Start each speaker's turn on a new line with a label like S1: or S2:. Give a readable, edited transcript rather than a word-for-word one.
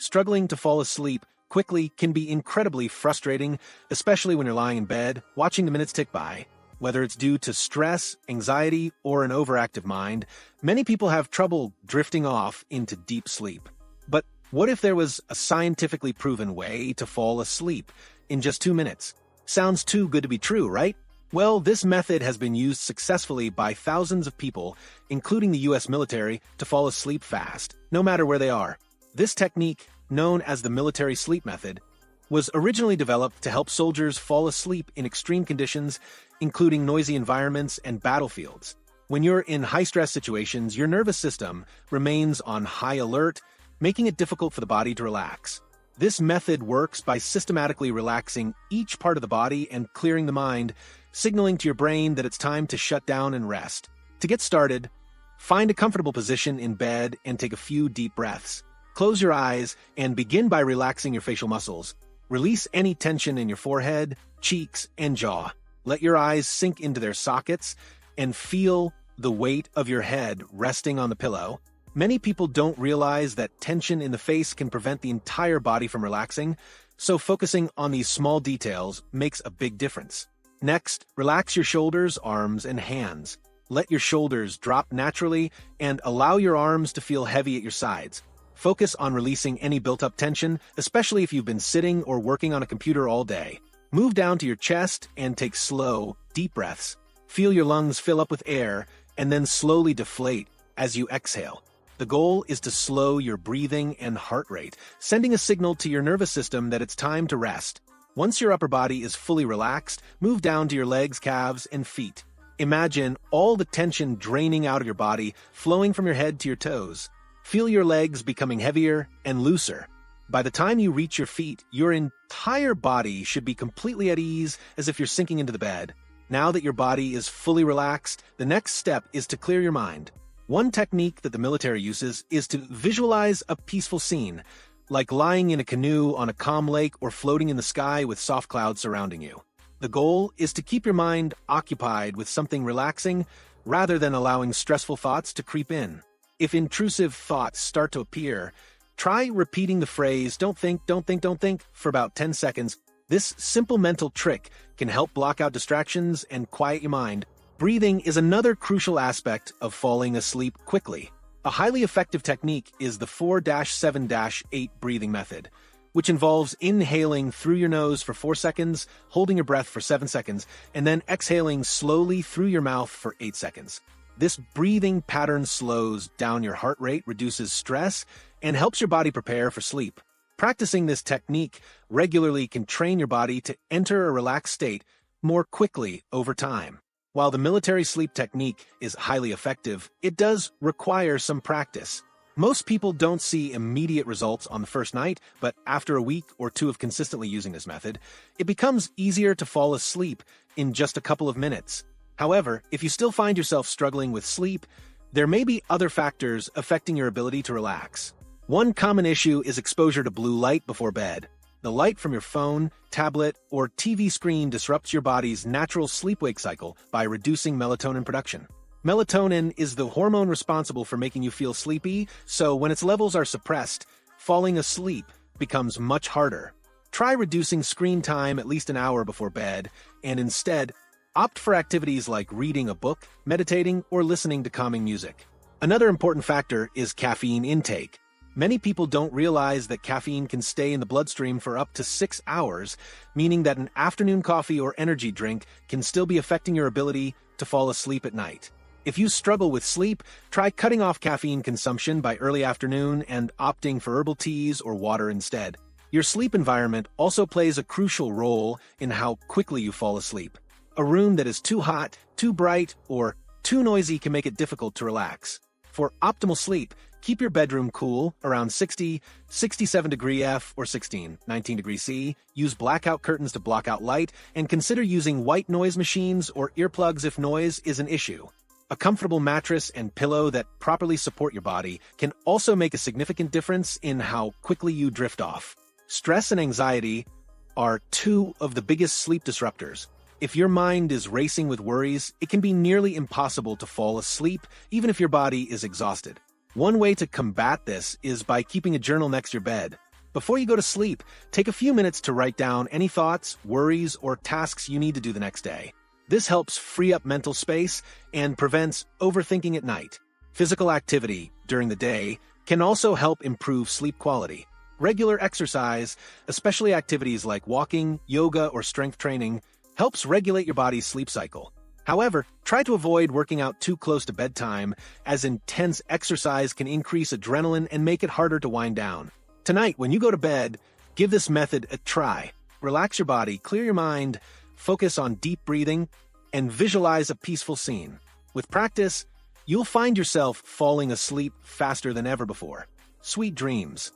S1: struggling to fall asleep quickly can be incredibly frustrating, especially when you're lying in bed, watching the minutes tick by. Whether it's due to stress, anxiety, or an overactive mind, many people have trouble drifting off into deep sleep. But what if there was a scientifically proven way to fall asleep in just 2 minutes? Sounds too good to be true, right? Well, this method has been used successfully by thousands of people, including the US military, to fall asleep fast, no matter where they are. This technique, known as the military sleep method, was originally developed to help soldiers fall asleep in extreme conditions, including noisy environments and battlefields. When you're in high-stress situations, your nervous system remains on high alert, making it difficult for the body to relax. This method works by systematically relaxing each part of the body and clearing the mind, signaling to your brain that it's time to shut down and rest. To get started, find a comfortable position in bed and take a few deep breaths. Close your eyes and begin by relaxing your facial muscles. Release any tension in your forehead, cheeks, and jaw. Let your eyes sink into their sockets and feel the weight of your head resting on the pillow. Many people don't realize that tension in the face can prevent the entire body from relaxing, so focusing on these small details makes a big difference. Next, relax your shoulders, arms, and hands. Let your shoulders drop naturally and allow your arms to feel heavy at your sides. Focus on releasing any built-up tension, especially if you've been sitting or working on a computer all day. Move down to your chest and take slow, deep breaths. Feel your lungs fill up with air and then slowly deflate as you exhale. The goal is to slow your breathing and heart rate, sending a signal to your nervous system that it's time to rest. Once your upper body is fully relaxed, move down to your legs, calves, and feet. Imagine all the tension draining out of your body, flowing from your head to your toes. Feel your legs becoming heavier and looser. By the time you reach your feet, your entire body should be completely at ease, as if you're sinking into the bed. Now that your body is fully relaxed, the next step is to clear your mind. One technique that the military uses is to visualize a peaceful scene, like lying in a canoe on a calm lake or floating in the sky with soft clouds surrounding you. The goal is to keep your mind occupied with something relaxing rather than allowing stressful thoughts to creep in. If intrusive thoughts start to appear, try repeating the phrase, "Don't think, don't think, don't think," for about 10 seconds. This simple mental trick can help block out distractions and quiet your mind. Breathing is another crucial aspect of falling asleep quickly. A highly effective technique is the 4-7-8 breathing method, which involves inhaling through your nose for 4 seconds, holding your breath for 7 seconds, and then exhaling slowly through your mouth for 8 seconds. This breathing pattern slows down your heart rate, reduces stress, and helps your body prepare for sleep. Practicing this technique regularly can train your body to enter a relaxed state more quickly over time. While the military sleep technique is highly effective, it does require some practice. Most people don't see immediate results on the first night, but after a week or two of consistently using this method, it becomes easier to fall asleep in just a couple of minutes. However, if you still find yourself struggling with sleep, there may be other factors affecting your ability to relax. One common issue is exposure to blue light before bed. The light from your phone, tablet, or TV screen disrupts your body's natural sleep-wake cycle by reducing melatonin production. Melatonin is the hormone responsible for making you feel sleepy, so when its levels are suppressed, falling asleep becomes much harder. Try reducing screen time at least an hour before bed, and instead, opt for activities like reading a book, meditating, or listening to calming music. Another important factor is caffeine intake. Many people don't realize that caffeine can stay in the bloodstream for up to 6 hours, meaning that an afternoon coffee or energy drink can still be affecting your ability to fall asleep at night. If you struggle with sleep, try cutting off caffeine consumption by early afternoon and opting for herbal teas or water instead. Your sleep environment also plays a crucial role in how quickly you fall asleep. A room that is too hot, too bright, or too noisy can make it difficult to relax. For optimal sleep, keep your bedroom cool, around 67 degree F or 19 degree C. Use blackout curtains to block out light, and consider using white noise machines or earplugs if noise is an issue. A comfortable mattress and pillow that properly support your body can also make a significant difference in how quickly you drift off. Stress and anxiety are two of the biggest sleep disruptors. If your mind is racing with worries, it can be nearly impossible to fall asleep, even if your body is exhausted. One way to combat this is by keeping a journal next to your bed. Before you go to sleep, take a few minutes to write down any thoughts, worries, or tasks you need to do the next day. This helps free up mental space and prevents overthinking at night. Physical activity during the day can also help improve sleep quality. Regular exercise, especially activities like walking, yoga, or strength training, helps regulate your body's sleep cycle. However, try to avoid working out too close to bedtime, as intense exercise can increase adrenaline and make it harder to wind down. Tonight, when you go to bed, give this method a try. Relax your body, clear your mind, focus on deep breathing, and visualize a peaceful scene. With practice, you'll find yourself falling asleep faster than ever before. Sweet dreams.